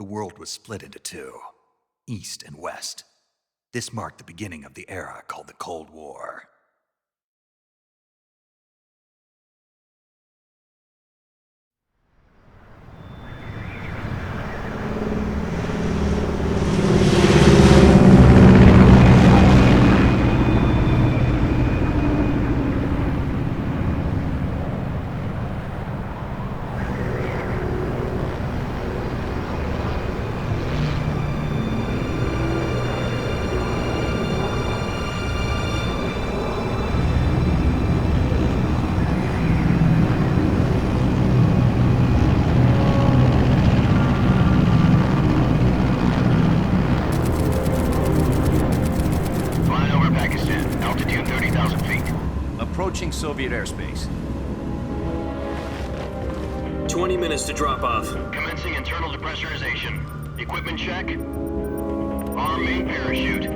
world was split into two, East and West. This marked the beginning of the era called the Cold War. Approaching Soviet airspace. 20 minutes to drop off. Commencing internal depressurization. Equipment check. Arm main parachute.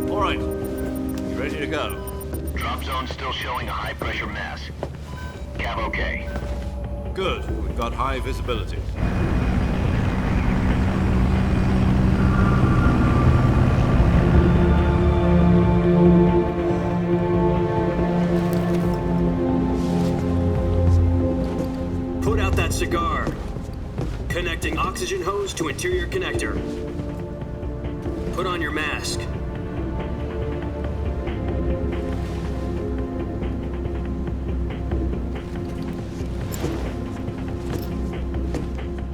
All right. You ready to go? Drop zone still showing a high pressure mass. Cav okay. Good. We've got high visibility. Put out that cigar. Connecting oxygen hose to interior connector. Put on your mask.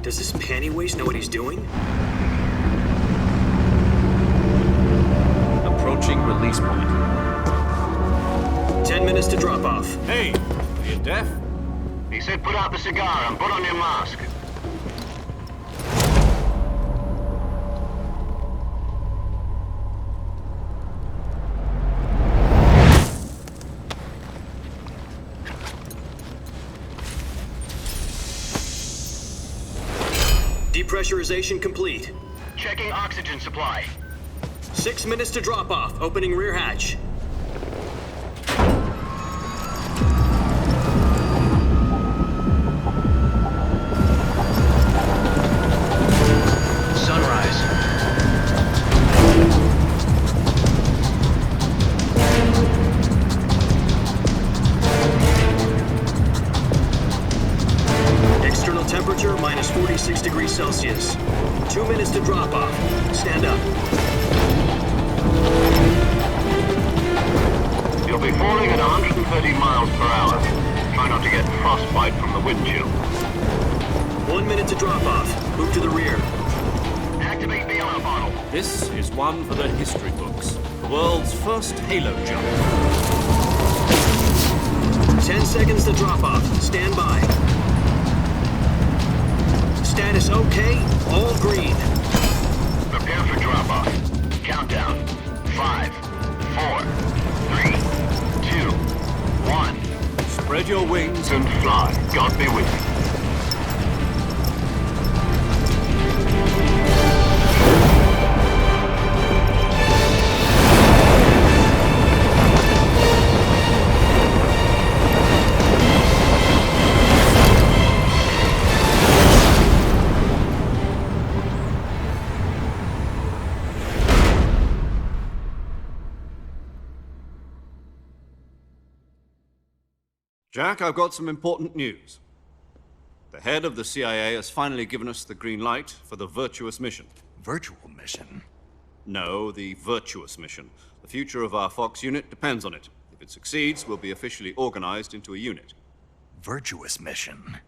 Does this panty waste know what he's doing? Approaching release point. 10 minutes to drop off. Hey, are you deaf? He said put out the cigar and put on your mask. Depressurization complete. Checking oxygen supply. 6 minutes to drop off. Opening rear hatch. Sunrise. External temperature minus 46 degrees Celsius. 2 minutes to drop off. Stand up. You'll be falling at 130 miles per hour. Try not to get frostbite from the wind chill. 1 minute to drop off. Move to the rear. Activate the oil bottle. This is one for the history books. The world's first halo jump. 10 seconds to drop off. Stand by. Status okay. All green. Prepare for drop off. Countdown. 5, 4, 3, 2, 1. Spread your wings And fly. God be with you. Jack, I've got some important news. The head of the CIA has finally given us the green light for the virtuous mission. Virtual mission? No, the virtuous mission. The future of our Fox unit depends on it. If it succeeds, we'll be officially organized into a unit. Virtuous mission?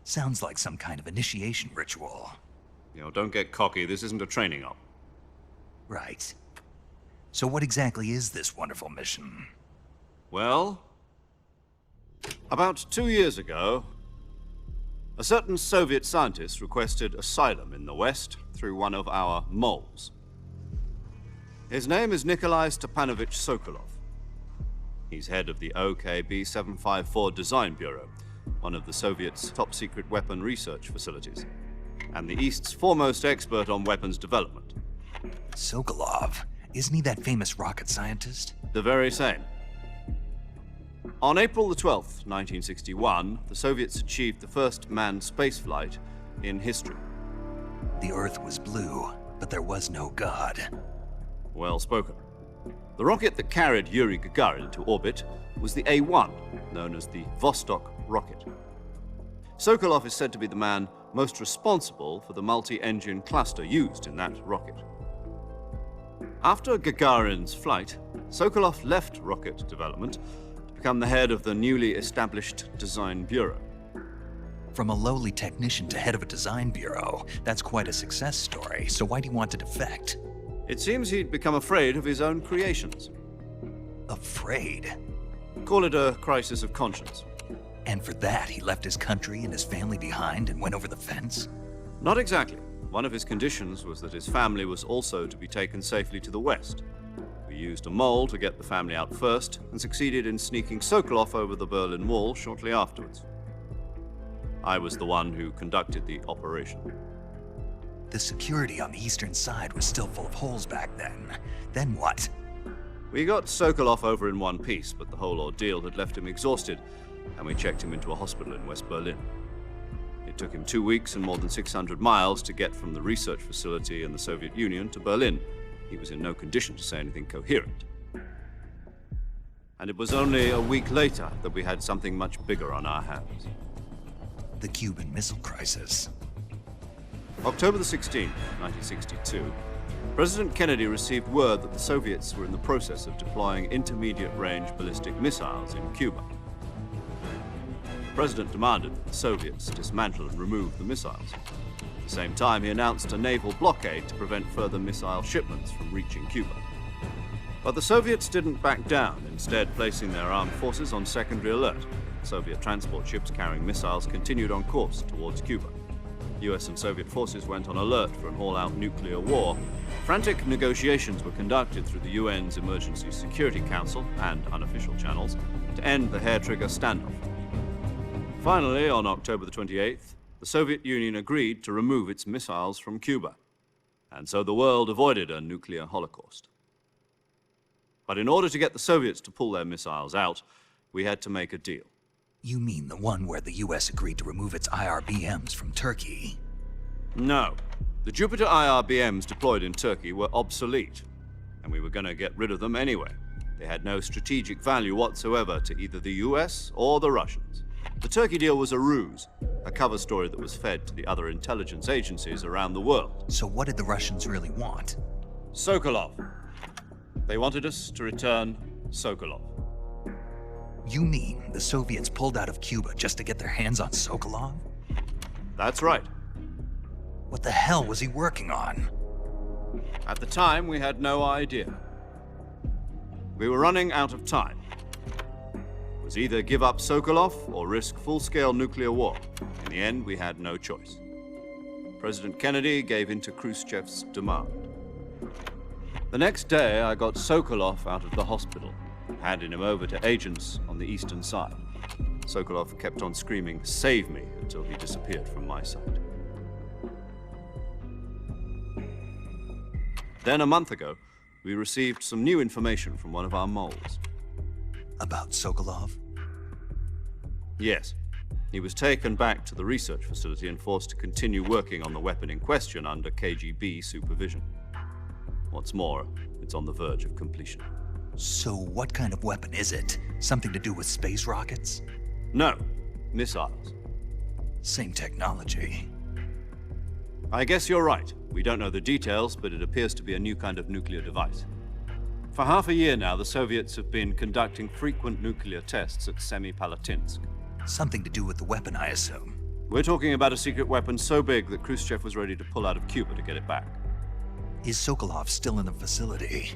Sounds like some kind of initiation ritual. You know, don't get cocky. This isn't a training op. Right. So what exactly is this wonderful mission? Well, about 2 years ago, a certain Soviet scientist requested asylum in the West through one of our moles. His name is Nikolai Stepanovich Sokolov. He's head of the OKB-754 Design Bureau, one of the Soviets' top-secret weapon research facilities, and the East's foremost expert on weapons development. Sokolov? Isn't he that famous rocket scientist? The very same. On April the 12th, 1961, the Soviets achieved the first manned spaceflight in history. The Earth was blue, but there was no God. Well spoken. The rocket that carried Yuri Gagarin to orbit was the A-1, known as the Vostok rocket. Sokolov is said to be the man most responsible for the multi-engine cluster used in that rocket. After Gagarin's flight, Sokolov left rocket development to become the head of the newly established Design Bureau. From a lowly technician to head of a design bureau, that's quite a success story, so why do you want to defect? It seems he'd become afraid of his own creations. Afraid? Call it a crisis of conscience. And for that, he left his country and his family behind and went over the fence? Not exactly. One of his conditions was that his family was also to be taken safely to the west. We used a mole to get the family out first and succeeded in sneaking Sokolov over the Berlin Wall shortly afterwards. I was the one who conducted the operation. The security on the eastern side was still full of holes back then. Then what? We got Sokolov over in one piece, but the whole ordeal had left him exhausted, and we checked him into a hospital in West Berlin. It took him 2 weeks and more than 600 miles to get from the research facility in the Soviet Union to Berlin. He was in no condition to say anything coherent. And it was only a week later that we had something much bigger on our hands. The Cuban Missile Crisis. October the 16th, 1962, President Kennedy received word that the Soviets were in the process of deploying intermediate-range ballistic missiles in Cuba. The President demanded that the Soviets dismantle and remove the missiles. At the same time, he announced a naval blockade to prevent further missile shipments from reaching Cuba. But the Soviets didn't back down, instead placing their armed forces on secondary alert. Soviet transport ships carrying missiles continued on course towards Cuba. US and Soviet forces went on alert for an all-out nuclear war. Frantic negotiations were conducted through the UN's Emergency Security Council and unofficial channels to end the hair-trigger standoff. Finally, on October the 28th, the Soviet Union agreed to remove its missiles from Cuba. And so the world avoided a nuclear holocaust. But in order to get the Soviets to pull their missiles out, we had to make a deal. You mean the one where the US agreed to remove its IRBMs from Turkey? No. The Jupiter IRBMs deployed in Turkey were obsolete, and we were going to get rid of them anyway. They had no strategic value whatsoever to either the US or the Russians. The Turkey deal was a ruse, a cover story that was fed to the other intelligence agencies around the world. So what did the Russians really want? Sokolov. They wanted us to return Sokolov. You mean the Soviets pulled out of Cuba just to get their hands on Sokolov? That's right. What the hell was he working on? At the time, we had no idea. We were running out of time. It was either give up Sokolov or risk full-scale nuclear war. In the end, we had no choice. President Kennedy gave in to Khrushchev's demand. The next day, I got Sokolov out of the hospital, handing him over to agents on the eastern side. Sokolov kept on screaming, "Save me," until he disappeared from my sight. Then a month ago, we received some new information from one of our moles. About Sokolov? Yes. He was taken back to the research facility and forced to continue working on the weapon in question under KGB supervision. What's more, it's on the verge of completion. So what kind of weapon is it? Something to do with space rockets? No, missiles. Same technology. I guess you're right. We don't know the details, but it appears to be a new kind of nuclear device. For half a year now, the Soviets have been conducting frequent nuclear tests at Semipalatinsk. Something to do with the weapon, I assume. We're talking about a secret weapon so big that Khrushchev was ready to pull out of Cuba to get it back. Is Sokolov still in the facility?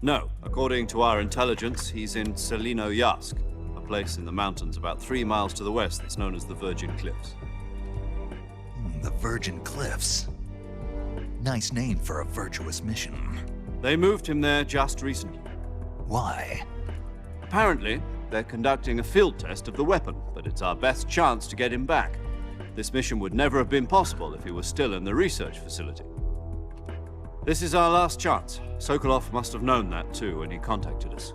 No. According to our intelligence, he's in Selinoyarsk, a place in the mountains about 3 miles to the west that's known as the Virgin Cliffs. The Virgin Cliffs. Nice name for a virtuous mission. They moved him there just recently. Why? Apparently, they're conducting a field test of the weapon, but it's our best chance to get him back. This mission would never have been possible if he was still in the research facility. This is our last chance. Sokolov must have known that too when he contacted us.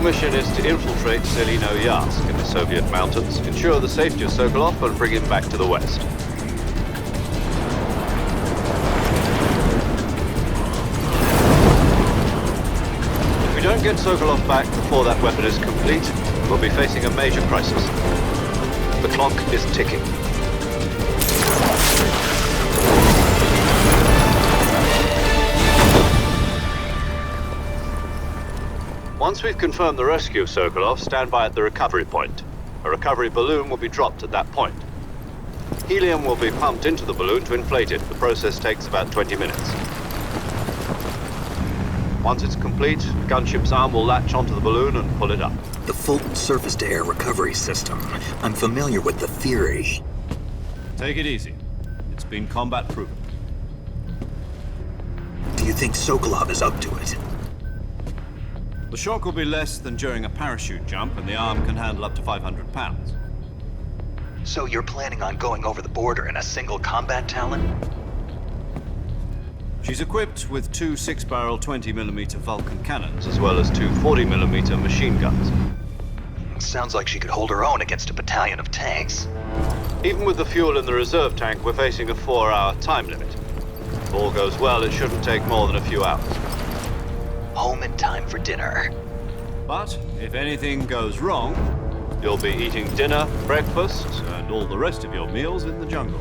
mission is to infiltrate Selino-Yarsk in the Soviet mountains, ensure the safety of Sokolov, and bring him back to the west. If we don't get Sokolov back before that weapon is complete, we'll be facing a major crisis. The clock is ticking. Once we've confirmed the rescue of Sokolov, stand by at the recovery point. A recovery balloon will be dropped at that point. Helium will be pumped into the balloon to inflate it. The process takes about 20 minutes. Once it's complete, the gunship's arm will latch onto the balloon and pull it up. The Fulton surface-to-air recovery system. I'm familiar with the theory. Take it easy. It's been combat-proven. Do you think Sokolov is up to it? The shock will be less than during a parachute jump, and the arm can handle up to 500 pounds. So you're planning on going over the border in a single combat Talon? She's equipped with two 6-barrel 20mm Vulcan cannons, as well as two 40mm machine guns. Sounds like she could hold her own against a battalion of tanks. Even with the fuel in the reserve tank, we're facing a 4-hour time limit. If all goes well, it shouldn't take more than a few hours. Home in time for dinner. But if anything goes wrong, you'll be eating dinner, breakfast, and all the rest of your meals in the jungle.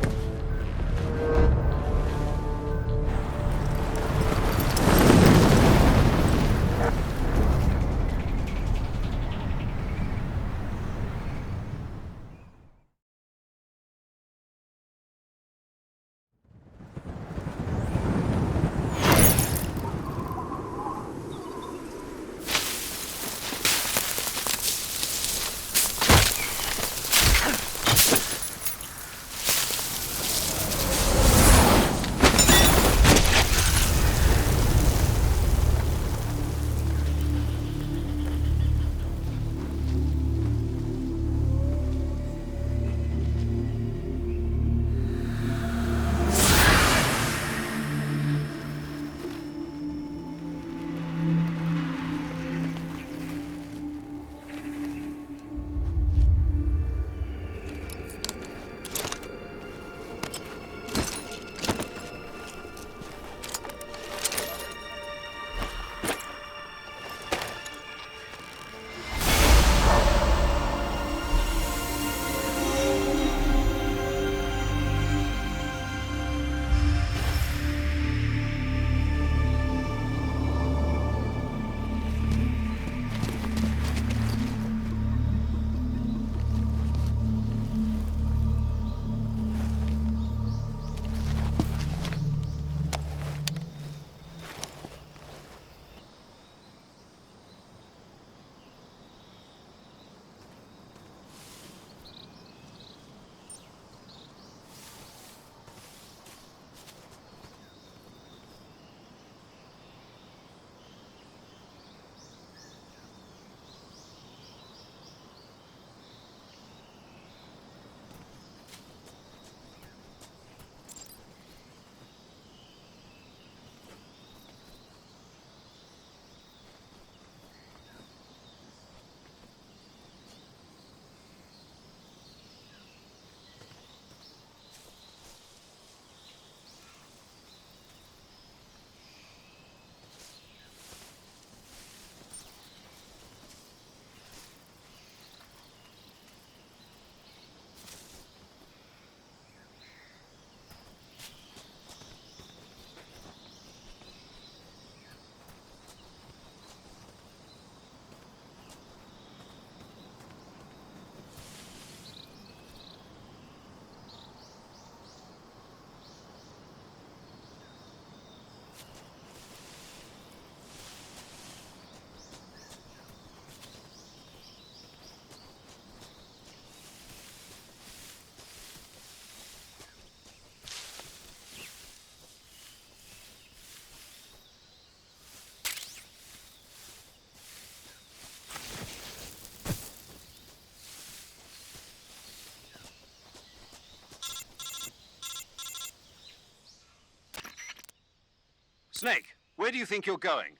Snake, where do you think you're going?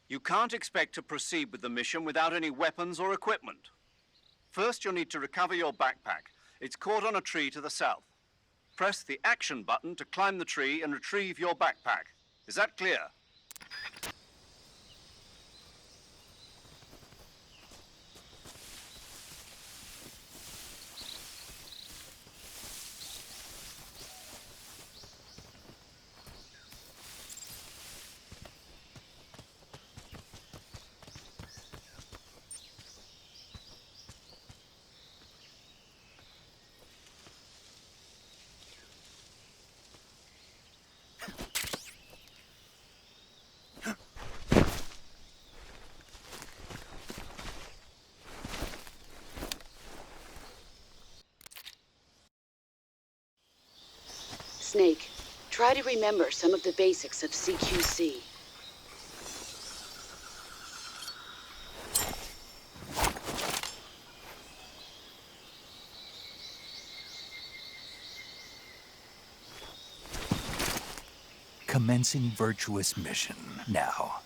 You can't expect to proceed with the mission without any weapons or equipment. First, you'll need to recover your backpack. It's caught on a tree to the south. Press the action button to climb the tree and retrieve your backpack. Is that clear? Snake, try to remember some of the basics of CQC. Commencing virtuous mission now.